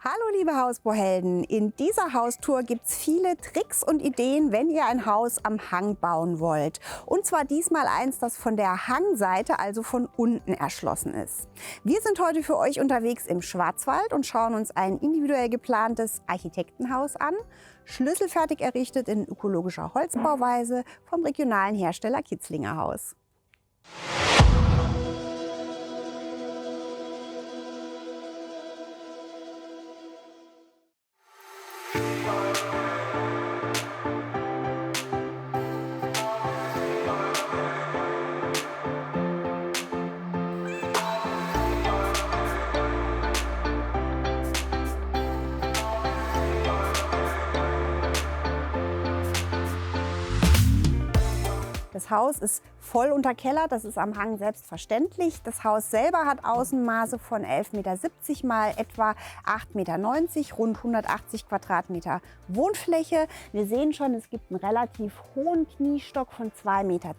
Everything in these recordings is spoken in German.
Hallo liebe Hausbauhelden, in dieser Haustour gibt es viele Tricks und Ideen, wenn ihr ein Haus am Hang bauen wollt. Und zwar diesmal eins, das von der Hangseite, also von unten erschlossen ist. Wir sind heute für euch unterwegs im Schwarzwald und schauen uns ein individuell geplantes Architektenhaus an, schlüsselfertig errichtet in ökologischer Holzbauweise vom regionalen Hersteller Kitzlinger Haus. Das Haus ist voll unterkellert, das ist am Hang selbstverständlich. Das Haus selber hat Außenmaße von 11,70 Meter mal etwa 8,90 Meter, rund 180 Quadratmeter Wohnfläche. Wir sehen schon, es gibt einen relativ hohen Kniestock von 2,10 Meter.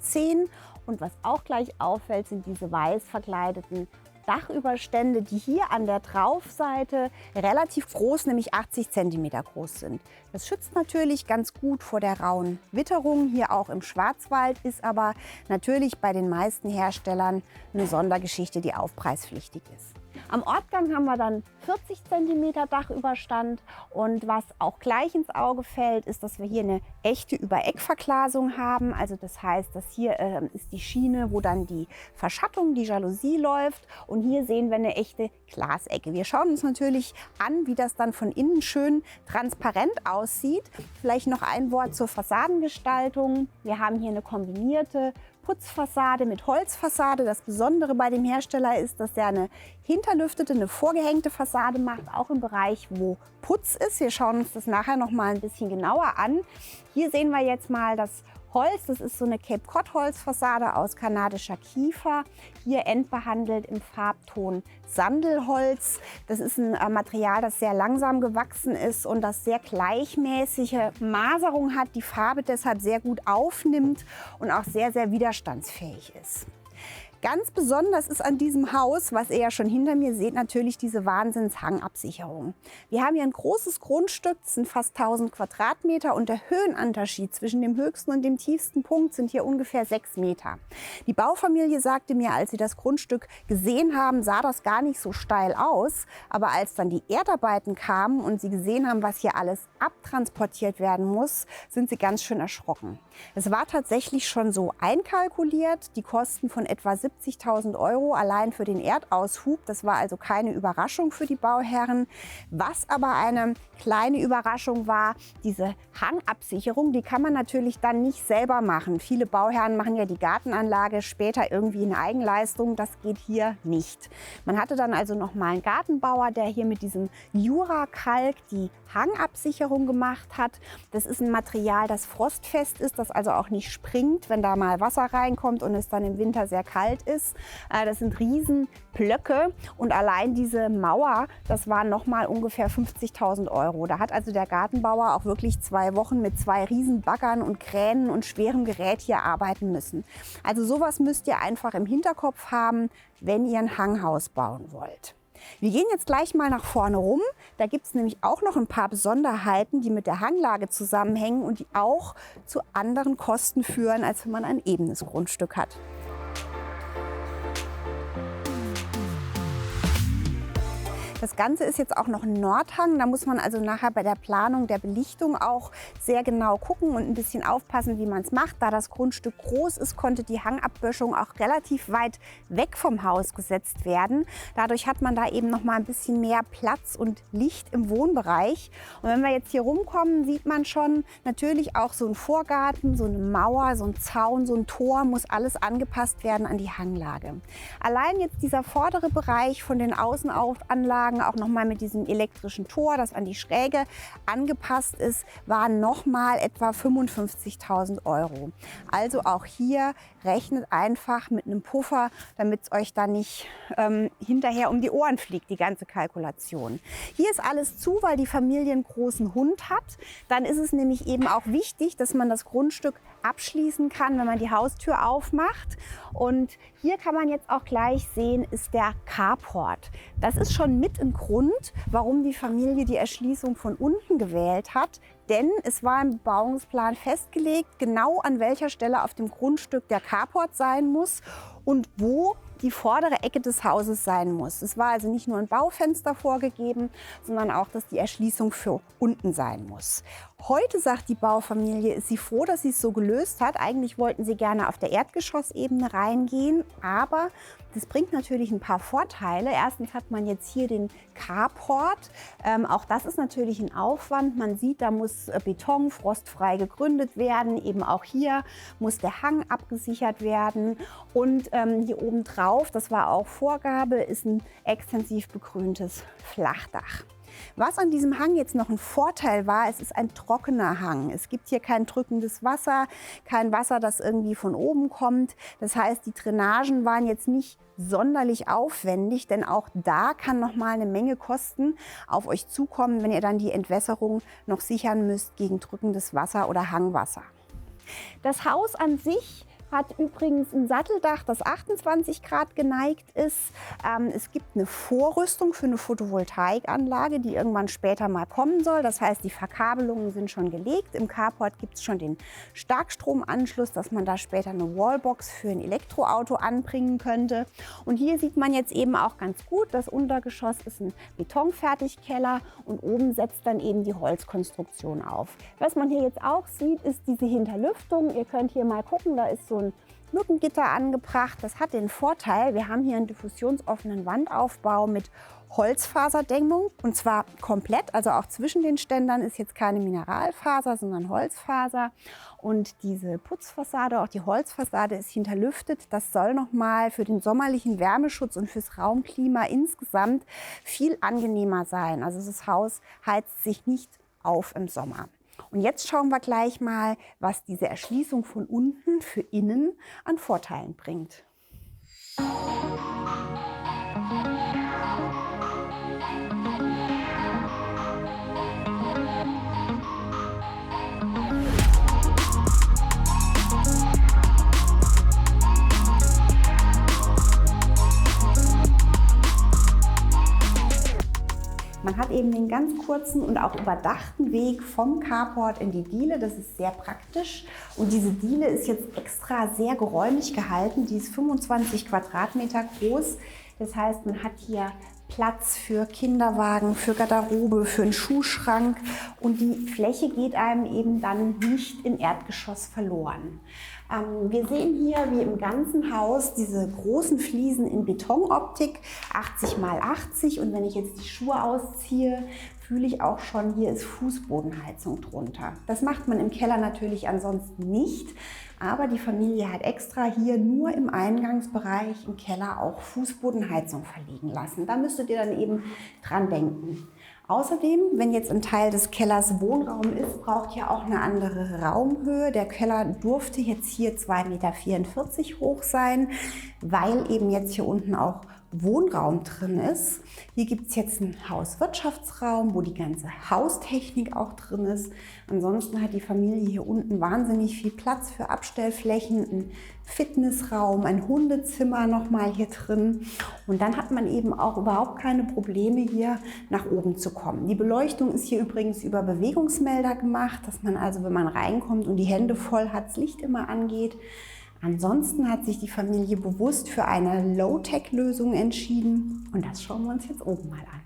Und was auch gleich auffällt, sind diese weiß verkleideten Dachüberstände, die hier an der Traufseite relativ groß, nämlich 80 cm groß sind. Das schützt natürlich ganz gut vor der rauen Witterung, hier auch im Schwarzwald, ist aber natürlich bei den meisten Herstellern eine Sondergeschichte, die aufpreispflichtig ist. Am Ortgang haben wir dann 40 cm Dachüberstand und was auch gleich ins Auge fällt, ist, dass wir hier eine echte Übereckverglasung haben. Also das heißt, dass hier ist die Schiene, wo dann die Verschattung, die Jalousie läuft, und hier sehen wir eine echte Glasecke. Wir schauen uns natürlich an, wie das dann von innen schön transparent aussieht. Vielleicht noch ein Wort zur Fassadengestaltung. Wir haben hier eine kombinierte Putzfassade mit Holzfassade. Das Besondere bei dem Hersteller ist, dass er eine hinterlüftete, eine vorgehängte Fassade macht, auch im Bereich, wo Putz ist. Wir schauen uns das nachher noch mal ein bisschen genauer an. Hier sehen wir jetzt mal das Holz. Das ist so eine Cape Cod Holzfassade aus kanadischer Kiefer. Hier endbehandelt im Farbton Sandelholz. Das ist ein Material, das sehr langsam gewachsen ist und das sehr gleichmäßige Maserung hat, die Farbe deshalb sehr gut aufnimmt und auch sehr, sehr widerstandsfähig ist. Ganz besonders ist an diesem Haus, was ihr ja schon hinter mir seht, natürlich diese Wahnsinns-Hangabsicherung. Wir haben hier ein großes Grundstück, das sind fast 1000 Quadratmeter, und der Höhenunterschied zwischen dem höchsten und dem tiefsten Punkt sind hier ungefähr 6 Meter. Die Baufamilie sagte mir, als sie das Grundstück gesehen haben, sah das gar nicht so steil aus. Aber als dann die Erdarbeiten kamen und sie gesehen haben, was hier alles abtransportiert werden muss, sind sie ganz schön erschrocken. Es war tatsächlich schon so einkalkuliert, die Kosten von etwa 70.000 € allein für den Erdaushub. Das war also keine Überraschung für die Bauherren. Was aber eine kleine Überraschung war, diese Hangabsicherung, die kann man natürlich dann nicht selber machen. Viele Bauherren machen ja die Gartenanlage später irgendwie in Eigenleistung. Das geht hier nicht. Man hatte dann also noch mal einen Gartenbauer, der hier mit diesem Jura-Kalk die Hangabsicherung gemacht hat. Das ist ein Material, das frostfest ist, das also auch nicht springt, wenn da mal Wasser reinkommt und es dann im Winter sehr kalt ist. Das sind Riesenblöcke, und allein diese Mauer, das waren noch mal ungefähr 50.000 €. Da hat also der Gartenbauer auch wirklich 2 Wochen mit 2 Riesenbaggern und Kränen und schwerem Gerät hier arbeiten müssen. Also sowas müsst ihr einfach im Hinterkopf haben, wenn ihr ein Hanghaus bauen wollt. Wir gehen jetzt gleich mal nach vorne rum. Da gibt es nämlich auch noch ein paar Besonderheiten, die mit der Hanglage zusammenhängen und die auch zu anderen Kosten führen, als wenn man ein ebenes Grundstück hat. Das Ganze ist jetzt auch noch ein Nordhang. Da muss man also nachher bei der Planung der Belichtung auch sehr genau gucken und ein bisschen aufpassen, wie man es macht. Da das Grundstück groß ist, konnte die Hangabböschung auch relativ weit weg vom Haus gesetzt werden. Dadurch hat man da eben noch mal ein bisschen mehr Platz und Licht im Wohnbereich. Und wenn wir jetzt hier rumkommen, sieht man schon natürlich auch so ein Vorgarten, so eine Mauer, so ein Zaun, so ein Tor, muss alles angepasst werden an die Hanglage. Allein jetzt dieser vordere Bereich von den Außenanlagen, auch noch mal mit diesem elektrischen Tor, das an die Schräge angepasst ist, waren noch mal etwa 55.000 €. Also auch hier rechnet einfach mit einem Puffer, damit es euch da nicht hinterher um die Ohren fliegt, die ganze Kalkulation. Hier ist alles zu, weil die Familie einen großen Hund hat. Dann ist es nämlich eben auch wichtig, dass man das Grundstück abschließen kann, wenn man die Haustür aufmacht. Und hier kann man jetzt auch gleich sehen, ist der Carport. Das ist schon mit gibt einen Grund, warum die Familie die Erschließung von unten gewählt hat. Denn es war im Bebauungsplan festgelegt, genau an welcher Stelle auf dem Grundstück der Carport sein muss und wo die vordere Ecke des Hauses sein muss. Es war also nicht nur ein Baufenster vorgegeben, sondern auch, dass die Erschließung für unten sein muss. Heute sagt die Baufamilie, ist sie froh, dass sie es so gelöst hat. Eigentlich wollten sie gerne auf der Erdgeschossebene reingehen, aber das bringt natürlich ein paar Vorteile. Erstens hat man jetzt hier den Carport. Auch das ist natürlich ein Aufwand. Man sieht, da muss Beton frostfrei gegründet werden. Eben auch hier muss der Hang abgesichert werden. Und hier oben drauf, das war auch Vorgabe, ist ein extensiv begrüntes Flachdach. Was an diesem Hang jetzt noch ein Vorteil war, es ist ein trockener Hang. Es gibt hier kein drückendes Wasser, kein Wasser, das irgendwie von oben kommt. Das heißt, die Drainagen waren jetzt nicht sonderlich aufwendig, denn auch da kann noch mal eine Menge Kosten auf euch zukommen, wenn ihr dann die Entwässerung noch sichern müsst gegen drückendes Wasser oder Hangwasser. Das Haus an sich hat übrigens ein Satteldach, das 28 Grad geneigt ist. Es gibt eine Vorrüstung für eine Photovoltaikanlage, die irgendwann später mal kommen soll. Das heißt, die Verkabelungen sind schon gelegt. Im Carport gibt es schon den Starkstromanschluss, dass man da später eine Wallbox für ein Elektroauto anbringen könnte. Und hier sieht man jetzt eben auch ganz gut, das Untergeschoss ist ein Betonfertigkeller und oben setzt dann eben die Holzkonstruktion auf. Was man hier jetzt auch sieht, ist diese Hinterlüftung. Ihr könnt hier mal gucken, da ist so ein Mückengitter angebracht. Das hat den Vorteil, wir haben hier einen diffusionsoffenen Wandaufbau mit Holzfaserdämmung und zwar komplett, also auch zwischen den Ständern ist jetzt keine Mineralfaser, sondern Holzfaser. Und diese Putzfassade, auch die Holzfassade ist hinterlüftet. Das soll nochmal für den sommerlichen Wärmeschutz und fürs Raumklima insgesamt viel angenehmer sein. Also das Haus heizt sich nicht auf im Sommer. Und jetzt schauen wir gleich mal, was diese Erschließung von unten für innen an Vorteilen bringt. Man hat eben den ganz kurzen und auch überdachten Weg vom Carport in die Diele. Das ist sehr praktisch. Und diese Diele ist jetzt extra sehr geräumig gehalten. Die ist 25 Quadratmeter groß. Das heißt, man hat hier Platz für Kinderwagen, für Garderobe, für einen Schuhschrank. Und die Fläche geht einem eben dann nicht im Erdgeschoss verloren. Wir sehen hier, wie im ganzen Haus, diese großen Fliesen in Betonoptik, 80 x 80. Und wenn ich jetzt die Schuhe ausziehe, fühle ich auch schon, hier ist Fußbodenheizung drunter. Das macht man im Keller natürlich ansonsten nicht. Aber die Familie hat extra hier nur im Eingangsbereich im Keller auch Fußbodenheizung verlegen lassen. Da müsstet ihr dann eben dran denken. Außerdem, wenn jetzt ein Teil des Kellers Wohnraum ist, braucht ihr auch eine andere Raumhöhe. Der Keller durfte jetzt hier 2,44 Meter hoch sein, weil eben jetzt hier unten auch Wohnraum drin ist. Hier gibt es jetzt einen Hauswirtschaftsraum, wo die ganze Haustechnik auch drin ist. Ansonsten hat die Familie hier unten wahnsinnig viel Platz für Abstellflächen, einen Fitnessraum, ein Hundezimmer nochmal hier drin. Und dann hat man eben auch überhaupt keine Probleme, hier nach oben zu kommen. Die Beleuchtung ist hier übrigens über Bewegungsmelder gemacht, dass man also, wenn man reinkommt und die Hände voll hat, das Licht immer angeht. Ansonsten hat sich die Familie bewusst für eine Low-Tech-Lösung entschieden und das schauen wir uns jetzt oben mal an.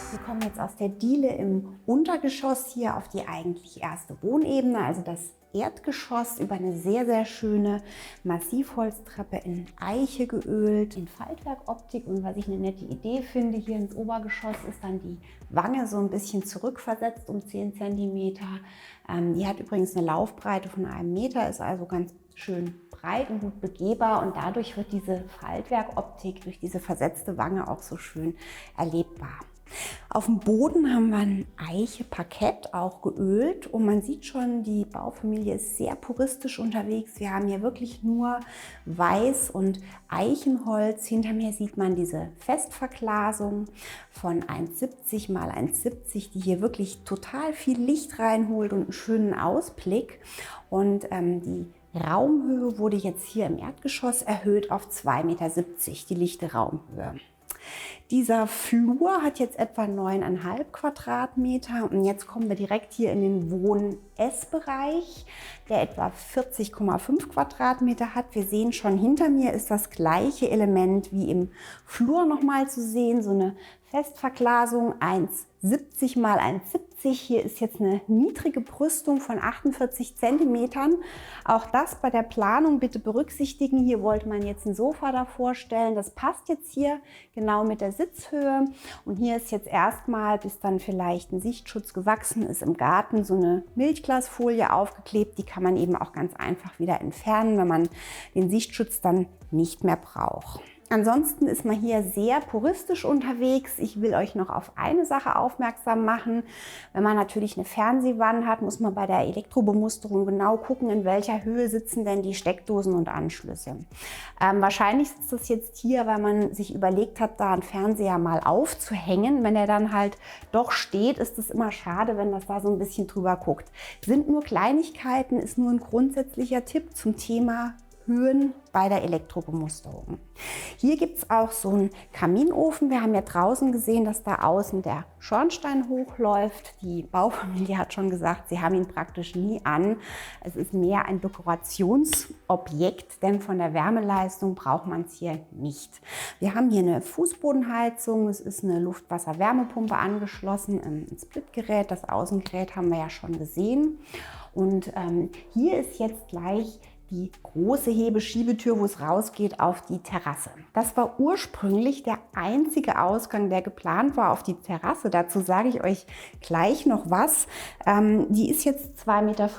Wir kommen jetzt aus der Diele im Untergeschoss hier auf die eigentlich erste Wohnebene, also das Erdgeschoss, über eine sehr, sehr schöne Massivholztreppe in Eiche geölt, in Faltwerkoptik. Und was ich eine nette Idee finde, hier ins Obergeschoss ist dann die Wange so ein bisschen zurückversetzt um 10 cm. Die hat übrigens eine Laufbreite von 1 Meter, ist also ganz schön breit und gut begehbar. Und dadurch wird diese Faltwerkoptik durch diese versetzte Wange auch so schön erlebbar. Auf dem Boden haben wir ein Eiche-Parkett, auch geölt. Und man sieht schon, die Baufamilie ist sehr puristisch unterwegs. Wir haben hier wirklich nur Weiß- und Eichenholz. Hinter mir sieht man diese Festverglasung von 1,70 mal 1,70, die hier wirklich total viel Licht reinholt und einen schönen Ausblick. Und die Raumhöhe wurde jetzt hier im Erdgeschoss erhöht auf 2,70 Meter, die lichte Raumhöhe. Dieser Flur hat jetzt etwa 9,5 Quadratmeter und jetzt kommen wir direkt hier in den Wohn-Ess-Bereich, der etwa 40,5 Quadratmeter hat. Wir sehen schon, hinter mir ist das gleiche Element wie im Flur nochmal zu sehen, so eine Festverglasung 1,70 mal 1,70. Hier ist jetzt eine niedrige Brüstung von 48 Zentimetern. Auch das bei der Planung bitte berücksichtigen. Hier wollte man jetzt ein Sofa davor stellen. Das passt jetzt hier genau mit der Sitzhöhe. Und hier ist jetzt erstmal, bis dann vielleicht ein Sichtschutz gewachsen ist im Garten, so eine Milchglasfolie aufgeklebt. Die kann man eben auch ganz einfach wieder entfernen, wenn man den Sichtschutz dann nicht mehr braucht. Ansonsten ist man hier sehr puristisch unterwegs. Ich will euch noch auf eine Sache aufmerksam machen. Wenn man natürlich eine Fernsehwand hat, muss man bei der Elektrobemusterung genau gucken, in welcher Höhe sitzen denn die Steckdosen und Anschlüsse. Wahrscheinlich sitzt das jetzt hier, weil man sich überlegt hat, da einen Fernseher mal aufzuhängen. Wenn er dann halt doch steht, ist es immer schade, wenn das da so ein bisschen drüber guckt. Sind nur Kleinigkeiten, ist nur ein grundsätzlicher Tipp zum Thema Höhen bei der Elektrobemusterung. Hier gibt es auch so einen Kaminofen. Wir haben ja draußen gesehen, dass da außen der Schornstein hochläuft. Die Baufamilie hat schon gesagt, sie haben ihn praktisch nie an. Es ist mehr ein Dekorationsobjekt, denn von der Wärmeleistung braucht man es hier nicht. Wir haben hier eine Fußbodenheizung. Es ist eine Luftwasser-Wärmepumpe angeschlossen, ein Splitgerät. Das Außengerät haben wir ja schon gesehen. Und hier ist jetzt gleich die große Hebeschiebetür, wo es rausgeht auf die Terrasse. Das war ursprünglich der einzige Ausgang, der geplant war auf die Terrasse. Dazu sage ich euch gleich noch was. Die ist jetzt 2,45 Meter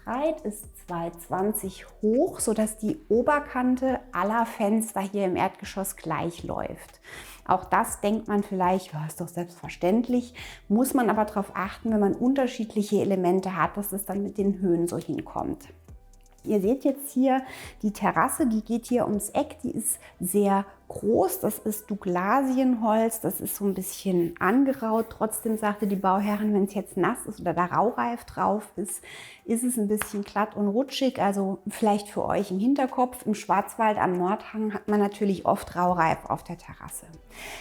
breit, ist 2,20 hoch, sodass die Oberkante aller Fenster hier im Erdgeschoss gleich läuft. Auch das denkt man vielleicht, ja, ist doch selbstverständlich, muss man aber darauf achten, wenn man unterschiedliche Elemente hat, dass es dann mit den Höhen so hinkommt. Ihr seht jetzt hier die Terrasse, die geht hier ums Eck, die ist sehr groß, das ist Douglasienholz, das ist so ein bisschen angeraut. Trotzdem sagte die Bauherrin, wenn es jetzt nass ist oder da Raureif drauf ist, ist es ein bisschen glatt und rutschig. Also vielleicht für euch im Hinterkopf, im Schwarzwald am Nordhang hat man natürlich oft Raureif auf der Terrasse.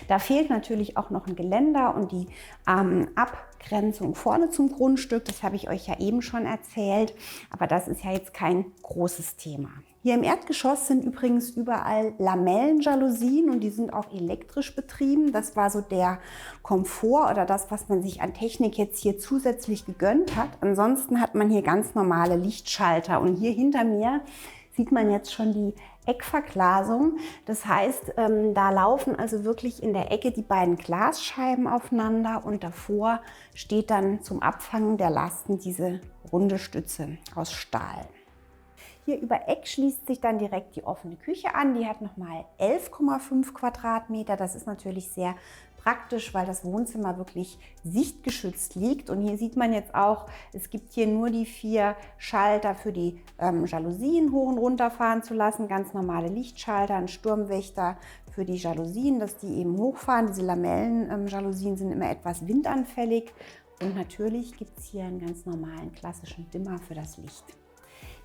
Da fehlt natürlich auch noch ein Geländer und die Abgrenzung vorne zum Grundstück. Das habe ich euch ja eben schon erzählt, aber das ist ja jetzt kein großes Thema. Hier im Erdgeschoss sind übrigens überall Lamellenjalousien und die sind auch elektrisch betrieben. Das war so der Komfort oder das, was man sich an Technik jetzt hier zusätzlich gegönnt hat. Ansonsten hat man hier ganz normale Lichtschalter und hier hinter mir sieht man jetzt schon die Eckverglasung. Das heißt, da laufen also wirklich in der Ecke die beiden Glasscheiben aufeinander und davor steht dann zum Abfangen der Lasten diese runde Stütze aus Stahl. Hier über Eck schließt sich dann direkt die offene Küche an. Die hat nochmal 11,5 Quadratmeter. Das ist natürlich sehr praktisch, weil das Wohnzimmer wirklich sichtgeschützt liegt. Und hier sieht man jetzt auch, es gibt hier nur die 4 Schalter für die Jalousien hoch und runter fahren zu lassen. Ganz normale Lichtschalter, ein Sturmwächter für die Jalousien, dass die eben hochfahren. Diese Lamellen-Jalousien sind immer etwas windanfällig. Und natürlich gibt es hier einen ganz normalen klassischen Dimmer für das Licht.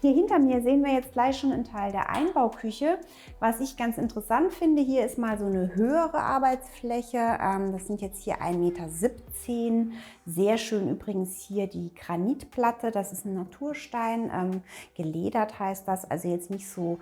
Hier hinter mir sehen wir jetzt gleich schon einen Teil der Einbauküche. Was ich ganz interessant finde, hier ist mal so eine höhere Arbeitsfläche. Das sind jetzt hier 1,17 Meter. Sehr schön übrigens hier die Granitplatte. Das ist ein Naturstein. Geledert heißt das, also jetzt nicht so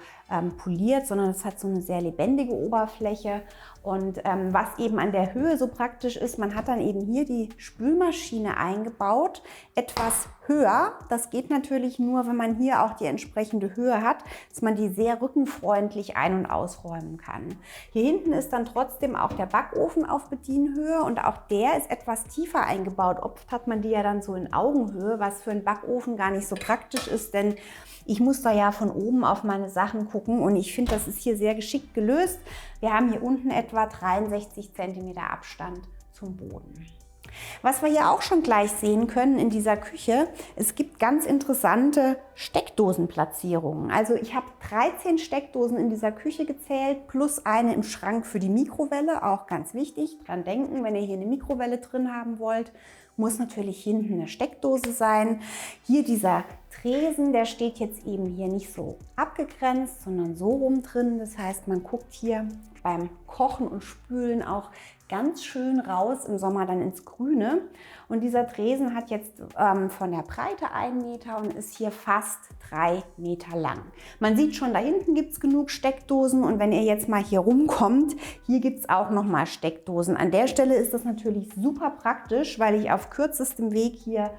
poliert, sondern es hat so eine sehr lebendige Oberfläche. Und was eben an der Höhe so praktisch ist, man hat dann eben hier die Spülmaschine eingebaut, etwas höher. Das geht natürlich nur, wenn man hier auch die entsprechende Höhe hat, dass man die sehr rückenfreundlich ein- und ausräumen kann. Hier hinten ist dann trotzdem auch der Backofen auf Bedienhöhe und auch der ist etwas tiefer eingebaut. Oft hat man die ja dann so in Augenhöhe, was für einen Backofen gar nicht so praktisch ist, denn ich muss da ja von oben auf meine Sachen gucken und ich finde, das ist hier sehr geschickt gelöst. Wir haben hier unten etwa 63 cm Abstand zum Boden. Was wir hier auch schon gleich sehen können in dieser Küche, es gibt ganz interessante Steckdosenplatzierungen. Also ich habe 13 Steckdosen in dieser Küche gezählt, plus eine im Schrank für die Mikrowelle, auch ganz wichtig. Dran denken, wenn ihr hier eine Mikrowelle drin haben wollt, muss natürlich hinten eine Steckdose sein. Hier dieser Tresen, der steht jetzt eben hier nicht so abgegrenzt, sondern so rum drin. Das heißt, man guckt hier beim Kochen und Spülen auch ganz schön raus, im Sommer dann ins Grüne. Und dieser Tresen hat jetzt von der Breite 1 Meter und ist hier fast 3 Meter lang. Man sieht schon, da hinten gibt es genug Steckdosen und wenn ihr jetzt mal hier rumkommt, hier gibt es auch noch mal Steckdosen. An der Stelle ist das natürlich super praktisch, weil ich auf kürzestem Weg hier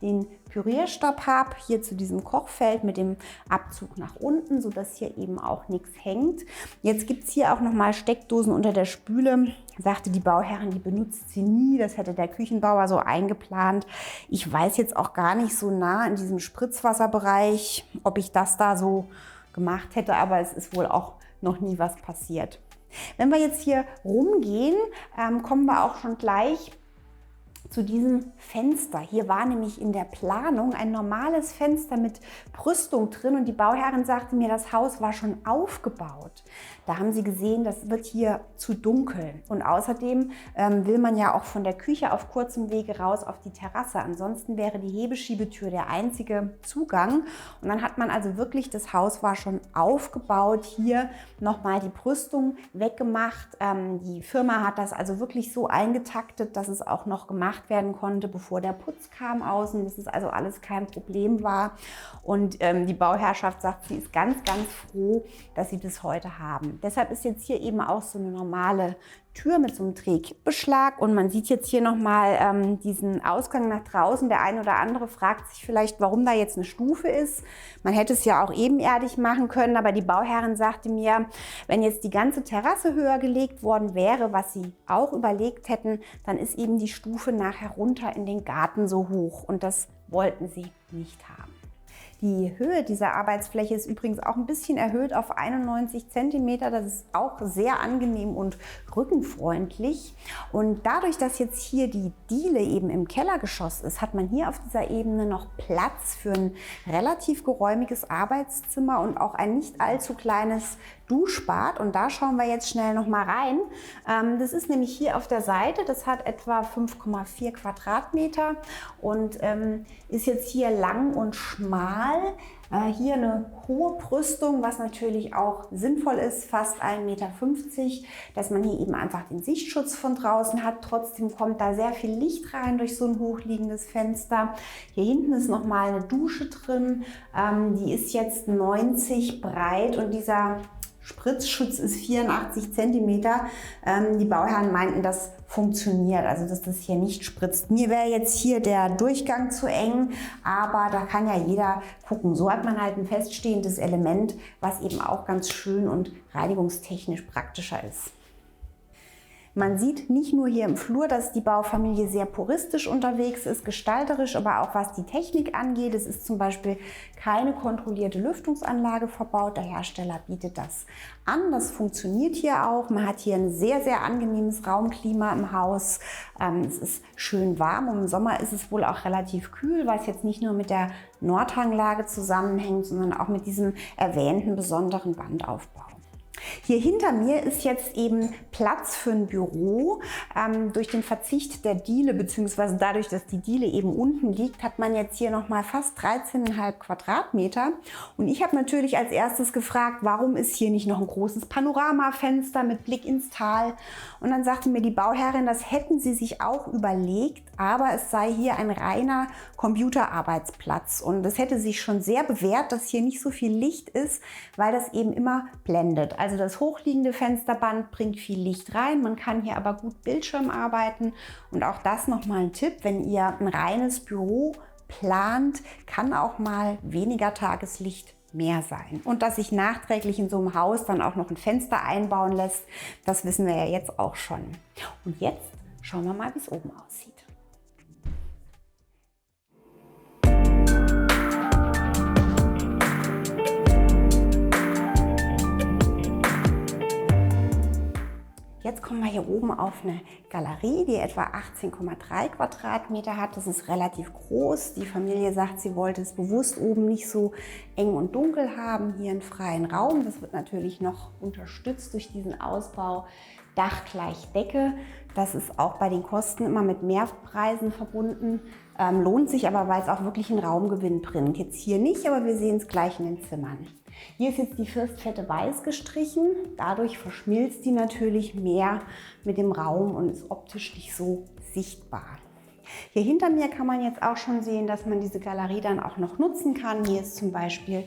den Pürierstab habe, hier zu diesem Kochfeld mit dem Abzug nach unten, sodass hier eben auch nichts hängt. Jetzt gibt es hier auch nochmal Steckdosen unter der Spüle. Sagte die Bauherrin, die benutzt sie nie. Das hätte der Küchenbauer so eingeplant. Ich weiß jetzt auch gar nicht so nah in diesem Spritzwasserbereich, ob ich das da so gemacht hätte, aber es ist wohl auch noch nie was passiert. Wenn wir jetzt hier rumgehen, kommen wir auch schon gleich zu diesem Fenster. Hier war nämlich in der Planung ein normales Fenster mit Brüstung drin und die Bauherrin sagte mir, das Haus war schon aufgebaut. Da haben sie gesehen, das wird hier zu dunkel und außerdem will man ja auch von der Küche auf kurzem Wege raus auf die Terrasse. Ansonsten wäre die Hebeschiebetür der einzige Zugang und dann hat man also wirklich, das Haus war schon aufgebaut, hier nochmal die Brüstung weggemacht. Die Firma hat das also wirklich so eingetaktet, dass es auch noch gemacht werden konnte, bevor der Putz kam außen, dass es also alles kein Problem war. Und die Bauherrschaft sagt, sie ist ganz, ganz froh, dass sie das heute haben. Deshalb ist jetzt hier eben auch so eine normale Tür mit so einem Drehkippbeschlag und man sieht jetzt hier nochmal diesen Ausgang nach draußen. Der eine oder andere fragt sich vielleicht, warum da jetzt eine Stufe ist. Man hätte es ja auch ebenerdig machen können, aber die Bauherrin sagte mir, wenn jetzt die ganze Terrasse höher gelegt worden wäre, was sie auch überlegt hätten, dann ist eben die Stufe nachher runter in den Garten so hoch und das wollten sie nicht haben. Die Höhe dieser Arbeitsfläche ist übrigens auch ein bisschen erhöht auf 91 cm. Das ist auch sehr angenehm und rückenfreundlich. Und dadurch, dass jetzt hier die Diele eben im Kellergeschoss ist, hat man hier auf dieser Ebene noch Platz für ein relativ geräumiges Arbeitszimmer und auch ein nicht allzu kleines Duschbad. Und da schauen wir jetzt schnell noch mal rein. Das ist nämlich hier auf der Seite, das hat etwa 5,4 Quadratmeter und ist jetzt hier lang und schmal. Hier eine hohe Brüstung, was natürlich auch sinnvoll ist, fast 1,50 Meter, dass man hier eben einfach den Sichtschutz von draußen hat. Trotzdem kommt da sehr viel Licht rein durch so ein hochliegendes Fenster. Hier hinten ist noch mal eine Dusche drin, die ist jetzt 90 breit und dieser Spritzschutz ist 84 cm. Die Bauherren meinten, das funktioniert, also dass das hier nicht spritzt. Mir wäre jetzt hier der Durchgang zu eng, aber da kann ja jeder gucken. So hat man halt ein feststehendes Element, was eben auch ganz schön und reinigungstechnisch praktischer ist. Man sieht nicht nur hier im Flur, dass die Baufamilie sehr puristisch unterwegs ist, gestalterisch, aber auch was die Technik angeht. Es ist zum Beispiel keine kontrollierte Lüftungsanlage verbaut. Der Hersteller bietet das an. Das funktioniert hier auch. Man hat hier ein sehr, sehr angenehmes Raumklima im Haus. Es ist schön warm und im Sommer ist es wohl auch relativ kühl, was jetzt nicht nur mit der Nordhanglage zusammenhängt, sondern auch mit diesem erwähnten besonderen Wandaufbau. Hier hinter mir ist jetzt eben Platz für ein Büro. Durch den Verzicht der Diele bzw. dadurch, dass die Diele eben unten liegt, hat man jetzt hier noch mal fast 13,5 Quadratmeter. Und ich habe natürlich als erstes gefragt, warum ist hier nicht noch ein großes Panoramafenster mit Blick ins Tal? Und dann sagte mir die Bauherrin, das hätten sie sich auch überlegt, aber es sei hier ein reiner Computerarbeitsplatz. Und es hätte sich schon sehr bewährt, dass hier nicht so viel Licht ist, weil das eben immer blendet. Also das hochliegende Fensterband bringt viel Licht rein, man kann hier aber gut Bildschirm arbeiten und auch das nochmal ein Tipp, wenn ihr ein reines Büro plant, kann auch mal weniger Tageslicht mehr sein. Und dass sich nachträglich in so einem Haus dann auch noch ein Fenster einbauen lässt, das wissen wir ja jetzt auch schon. Und jetzt schauen wir mal, wie es oben aussieht. Jetzt kommen wir hier oben auf eine Galerie, die etwa 18,3 Quadratmeter hat. Das ist relativ groß. Die Familie sagt, sie wollte es bewusst oben nicht so eng und dunkel haben. Hier einen freien Raum. Das wird natürlich noch unterstützt durch diesen Ausbau Dach gleich Decke. Das ist auch bei den Kosten immer mit Mehrpreisen verbunden. Lohnt sich aber, weil es auch wirklich einen Raumgewinn bringt. Jetzt hier nicht, aber wir sehen es gleich in den Zimmern. Hier ist jetzt die Firstfette weiß gestrichen. Dadurch verschmilzt die natürlich mehr mit dem Raum und ist optisch nicht so sichtbar. Hier hinter mir kann man jetzt auch schon sehen, dass man diese Galerie dann auch noch nutzen kann. Hier ist zum Beispiel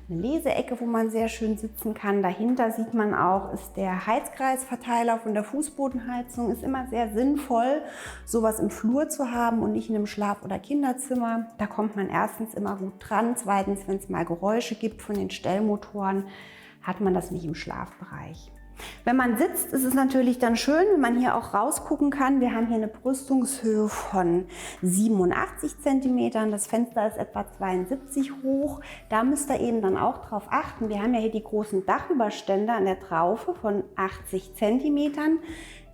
eine Leseecke, wo man sehr schön sitzen kann. Dahinter sieht man auch, ist der Heizkreisverteiler von der Fußbodenheizung. Ist immer sehr sinnvoll, sowas im Flur zu haben und nicht in einem Schlaf- oder Kinderzimmer. Da kommt man erstens immer gut dran. Zweitens, wenn es mal Geräusche gibt von den Stellmotoren, hat man das nicht im Schlafbereich. Wenn man sitzt, ist es natürlich dann schön, wenn man hier auch rausgucken kann. Wir haben hier eine Brüstungshöhe von 87 cm. Das Fenster ist etwa 72 hoch. Da müsst ihr eben dann auch drauf achten. Wir haben ja hier die großen Dachüberstände an der Traufe von 80 cm.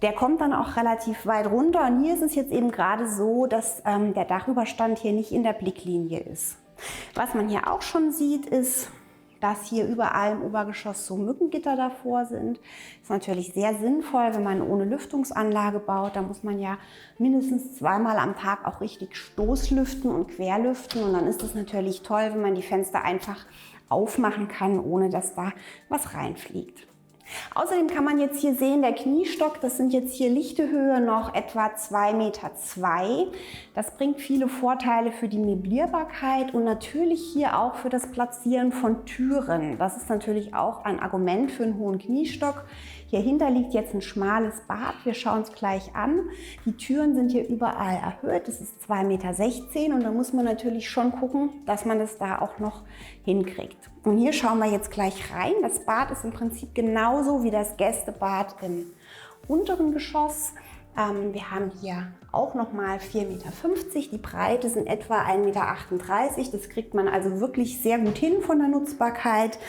Der kommt dann auch relativ weit runter. Und hier ist es jetzt eben gerade so, dass der Dachüberstand hier nicht in der Blicklinie ist. Was man hier auch schon sieht, ist, dass hier überall im Obergeschoss so Mückengitter davor sind. Das ist natürlich sehr sinnvoll, wenn man ohne Lüftungsanlage baut. Da muss man ja mindestens zweimal am Tag auch richtig Stoßlüften und Querlüften. Und dann ist es natürlich toll, wenn man die Fenster einfach aufmachen kann, ohne dass da was reinfliegt. Außerdem kann man jetzt hier sehen, der Kniestock, das sind jetzt hier lichte Höhe noch etwa 2,2 Meter. Das bringt viele Vorteile für die Möblierbarkeit und natürlich hier auch für das Platzieren von Türen. Das ist natürlich auch ein Argument für einen hohen Kniestock. Hier hinter liegt jetzt ein schmales Bad. Wir schauen es gleich an. Die Türen sind hier überall erhöht. Das ist 2,16 Meter und da muss man natürlich schon gucken, dass man das da auch noch hinkriegt. Und hier schauen wir jetzt gleich rein. Das Bad ist im Prinzip genauso wie das Gästebad im unteren Geschoss. Wir haben hier auch nochmal 4,50 Meter. Die Breite sind etwa 1,38 Meter. Das kriegt man also wirklich sehr gut hin von der Nutzbarkeit.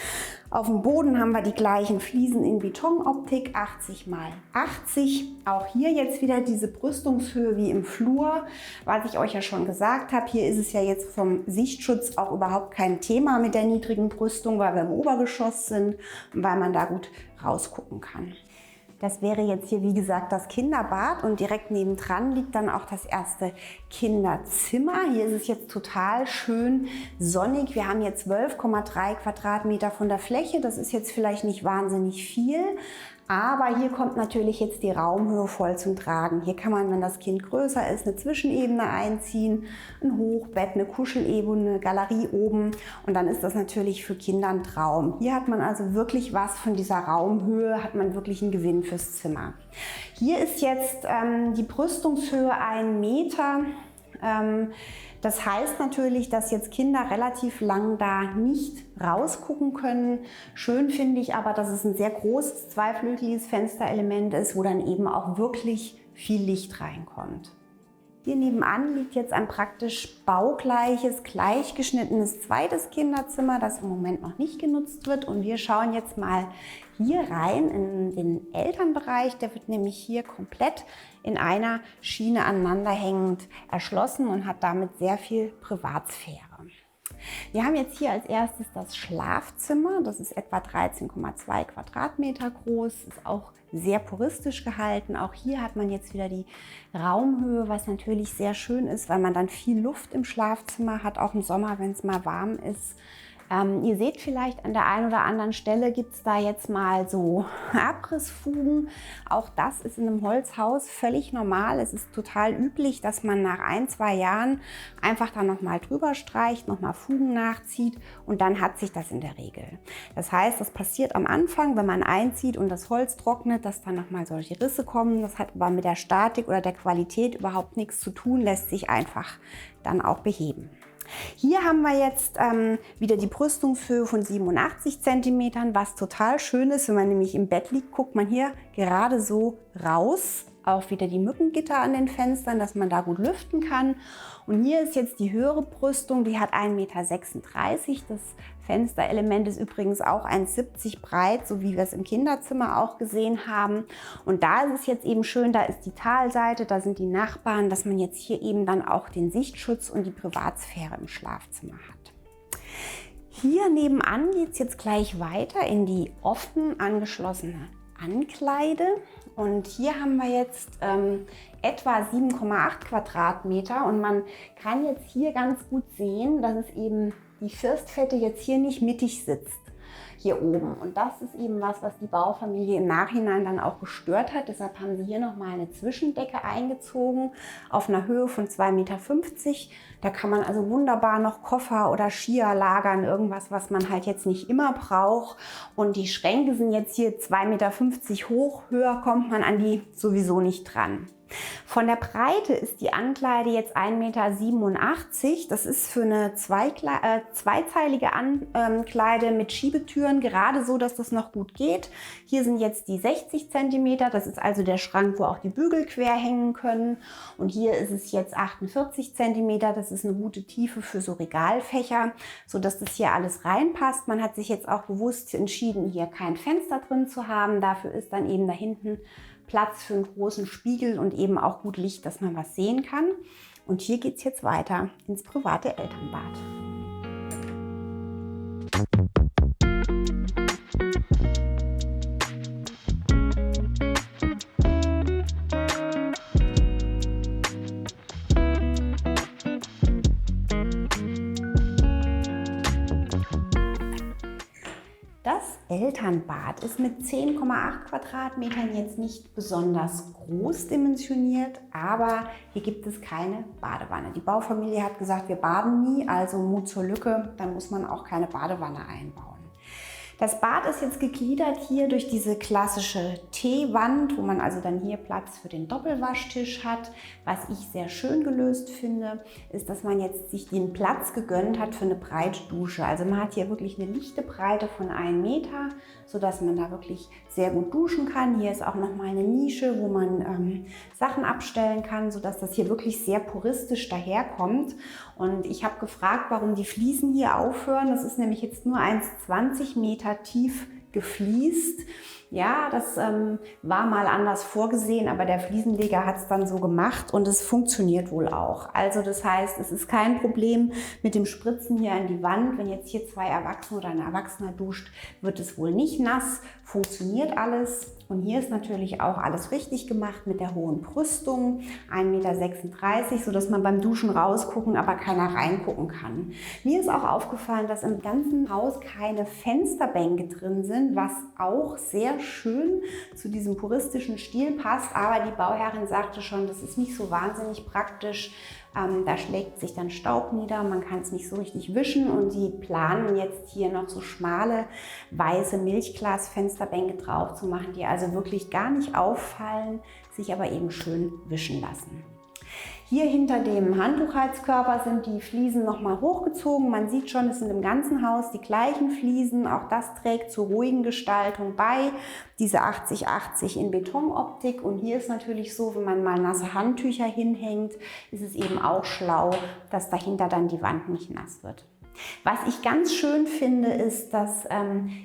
Auf dem Boden haben wir die gleichen Fliesen in Betonoptik, 80 x 80. Auch hier jetzt wieder diese Brüstungshöhe wie im Flur, was ich euch ja schon gesagt habe. Hier ist es ja jetzt vom Sichtschutz auch überhaupt kein Thema mit der niedrigen Brüstung, weil wir im Obergeschoss sind und weil man da gut rausgucken kann. Das wäre jetzt hier, wie gesagt, das Kinderbad und direkt nebendran liegt dann auch das erste Kinderzimmer. Hier ist es jetzt total schön sonnig. Wir haben hier 12,3 Quadratmeter von der Fläche. Das ist jetzt vielleicht nicht wahnsinnig viel, aber hier kommt natürlich jetzt die Raumhöhe voll zum Tragen. Hier kann man, wenn das Kind größer ist, eine Zwischenebene einziehen, ein Hochbett, eine Kuschelebene, eine Galerie oben und dann ist das natürlich für Kinder ein Traum. Hier hat man also wirklich was von dieser Raumhöhe, hat man wirklich einen Gewinn fürs Zimmer. Hier ist jetzt die Brüstungshöhe 1 Meter. Das heißt natürlich, dass jetzt Kinder relativ lang da nicht rausgucken können. Schön finde ich aber, dass es ein sehr großes, zweiflügeliges Fensterelement ist, wo dann eben auch wirklich viel Licht reinkommt. Hier nebenan liegt jetzt ein praktisch baugleiches, gleichgeschnittenes zweites Kinderzimmer, das im Moment noch nicht genutzt wird. Und wir schauen jetzt mal hier rein in den Elternbereich. Der wird nämlich hier komplett in einer Schiene aneinanderhängend erschlossen und hat damit sehr viel Privatsphäre. Wir haben jetzt hier als erstes das Schlafzimmer. Das ist etwa 13,2 Quadratmeter groß, ist auch sehr puristisch gehalten. Auch hier hat man jetzt wieder die Raumhöhe, was natürlich sehr schön ist, weil man dann viel Luft im Schlafzimmer hat, auch im Sommer, wenn es mal warm ist. Ihr seht vielleicht an der einen oder anderen Stelle gibt es da jetzt mal so Abrissfugen. Auch das ist in einem Holzhaus völlig normal. Es ist total üblich, dass man nach 1, 2 Jahren einfach da nochmal drüber streicht, nochmal Fugen nachzieht und dann hat sich das in der Regel. Das heißt, das passiert am Anfang, wenn man einzieht und das Holz trocknet, dass dann nochmal solche Risse kommen. Das hat aber mit der Statik oder der Qualität überhaupt nichts zu tun, lässt sich einfach dann auch beheben. Hier haben wir jetzt wieder die Brüstungshöhe von 87 cm, was total schön ist. Wenn man nämlich im Bett liegt, guckt man hier gerade so raus Auch wieder die Mückengitter an den Fenstern, dass man da gut lüften kann. Und hier ist jetzt die höhere Brüstung, die hat 1,36 Meter. Das Fensterelement ist übrigens auch 1,70 breit, so wie wir es im Kinderzimmer auch gesehen haben. Und da ist es jetzt eben schön, da ist die Talseite, da sind die Nachbarn, dass man jetzt hier eben dann auch den Sichtschutz und die Privatsphäre im Schlafzimmer hat. Hier nebenan geht es jetzt gleich weiter in die offen angeschlossene Ankleide. Und hier haben wir jetzt etwa 7,8 Quadratmeter und man kann jetzt hier ganz gut sehen, dass es eben die Firstfette jetzt hier nicht mittig sitzt, hier oben. Und das ist eben was die Baufamilie im Nachhinein dann auch gestört hat. Deshalb haben sie hier nochmal eine Zwischendecke eingezogen auf einer Höhe von 2,50 Meter. Da kann man also wunderbar noch Koffer oder Skier lagern, irgendwas, was man halt jetzt nicht immer braucht. Und die Schränke sind jetzt hier 2,50 Meter hoch. Höher kommt man an die sowieso nicht dran. Von der Breite ist die Ankleide jetzt 1,87 Meter. Das ist für eine zweizeilige Ankleide mit Schiebetüren gerade so, dass das noch gut geht. Hier sind jetzt die 60 cm. Das ist also der Schrank, wo auch die Bügel quer hängen können. Und hier ist es jetzt 48 cm. Das ist eine gute Tiefe für so Regalfächer, sodass das hier alles reinpasst. Man hat sich jetzt auch bewusst entschieden, hier kein Fenster drin zu haben. Dafür ist dann eben da hinten Platz für einen großen Spiegel und eben auch gut Licht, dass man was sehen kann. Und hier geht es jetzt weiter ins private Elternbad. Das Elternbad ist mit 10,8 Quadratmetern jetzt nicht besonders groß dimensioniert, aber hier gibt es keine Badewanne. Die Baufamilie hat gesagt, wir baden nie, also Mut zur Lücke, dann muss man auch keine Badewanne einbauen. Das Bad ist jetzt gegliedert hier durch diese klassische T-Wand, wo man also dann hier Platz für den Doppelwaschtisch hat. Was ich sehr schön gelöst finde, ist, dass man jetzt sich den Platz gegönnt hat für eine breite Dusche. Also man hat hier wirklich eine lichte Breite von 1 Meter, sodass man da wirklich sehr gut duschen kann. Hier ist auch nochmal eine Nische, wo man Sachen abstellen kann, sodass das hier wirklich sehr puristisch daherkommt. Und ich habe gefragt, warum die Fliesen hier aufhören. Das ist nämlich jetzt nur 1,20 Meter tief gefliest. Ja, das war mal anders vorgesehen, aber der Fliesenleger hat es dann so gemacht und es funktioniert wohl auch. Also das heißt, es ist kein Problem mit dem Spritzen hier an die Wand. Wenn jetzt hier 2 Erwachsene oder ein Erwachsener duscht, wird es wohl nicht nass. Funktioniert alles. Und hier ist natürlich auch alles richtig gemacht mit der hohen Brüstung, 1,36 Meter, sodass man beim Duschen rausgucken, aber keiner reingucken kann. Mir ist auch aufgefallen, dass im ganzen Haus keine Fensterbänke drin sind, was auch sehr schön zu diesem puristischen Stil passt. Aber die Bauherrin sagte schon, das ist nicht so wahnsinnig praktisch. Da schlägt sich dann Staub nieder, man kann es nicht so richtig wischen und sie planen jetzt hier noch so schmale weiße Milchglasfensterbänke drauf zu machen, die also wirklich gar nicht auffallen, sich aber eben schön wischen lassen. Hier hinter dem Handtuchheizkörper sind die Fliesen nochmal hochgezogen. Man sieht schon, es sind im ganzen Haus die gleichen Fliesen. Auch das trägt zur ruhigen Gestaltung bei. Diese 80-80 in Betonoptik. Und hier ist natürlich so, wenn man mal nasse Handtücher hinhängt, ist es eben auch schlau, dass dahinter dann die Wand nicht nass wird. Was ich ganz schön finde, ist, dass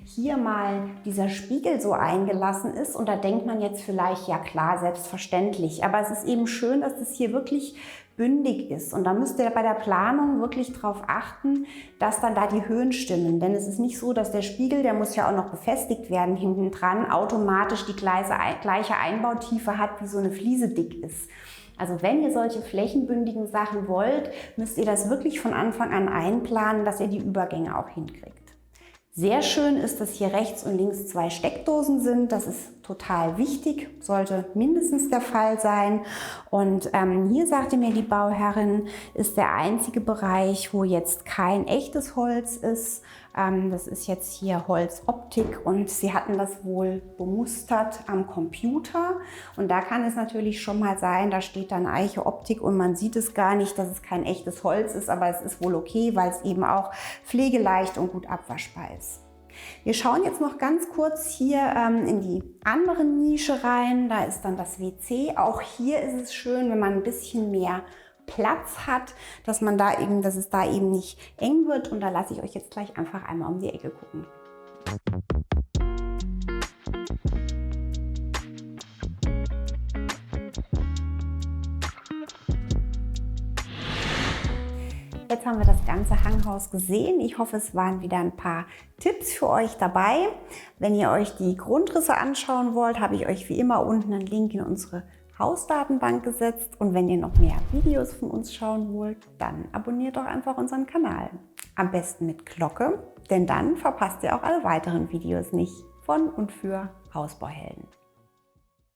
hier mal dieser Spiegel so eingelassen ist und da denkt man jetzt vielleicht, ja klar, selbstverständlich, aber es ist eben schön, dass das hier wirklich bündig ist und da müsst ihr bei der Planung wirklich darauf achten, dass dann da die Höhen stimmen, denn es ist nicht so, dass der Spiegel, der muss ja auch noch befestigt werden hinten dran, automatisch die gleiche Einbautiefe hat, wie so eine Fliese dick ist. Also wenn ihr solche flächenbündigen Sachen wollt, müsst ihr das wirklich von Anfang an einplanen, dass ihr die Übergänge auch hinkriegt. Sehr schön ist, dass hier rechts und links 2 Steckdosen sind. Das ist total wichtig, sollte mindestens der Fall sein. Und hier sagte mir die Bauherrin, ist der einzige Bereich, wo jetzt kein echtes Holz ist. Das ist jetzt hier Holzoptik und sie hatten das wohl bemustert am Computer. Und da kann es natürlich schon mal sein, da steht dann Eiche Optik und man sieht es gar nicht, dass es kein echtes Holz ist, aber es ist wohl okay, weil es eben auch pflegeleicht und gut abwaschbar ist. Wir schauen jetzt noch ganz kurz hier in die andere Nische rein. Da ist dann das WC. Auch hier ist es schön, wenn man ein bisschen mehr Platz hat, dass es da eben nicht eng wird. Und da lasse ich euch jetzt gleich einfach einmal um die Ecke gucken. Jetzt haben wir das ganze Hanghaus gesehen. Ich hoffe, es waren wieder ein paar Tipps für euch dabei. Wenn ihr euch die Grundrisse anschauen wollt, habe ich euch wie immer unten einen Link in unsere Hausdatenbank gesetzt. Und wenn ihr noch mehr Videos von uns schauen wollt, dann abonniert doch einfach unseren Kanal. Am besten mit Glocke, denn dann verpasst ihr auch alle weiteren Videos nicht von und für Hausbauhelden.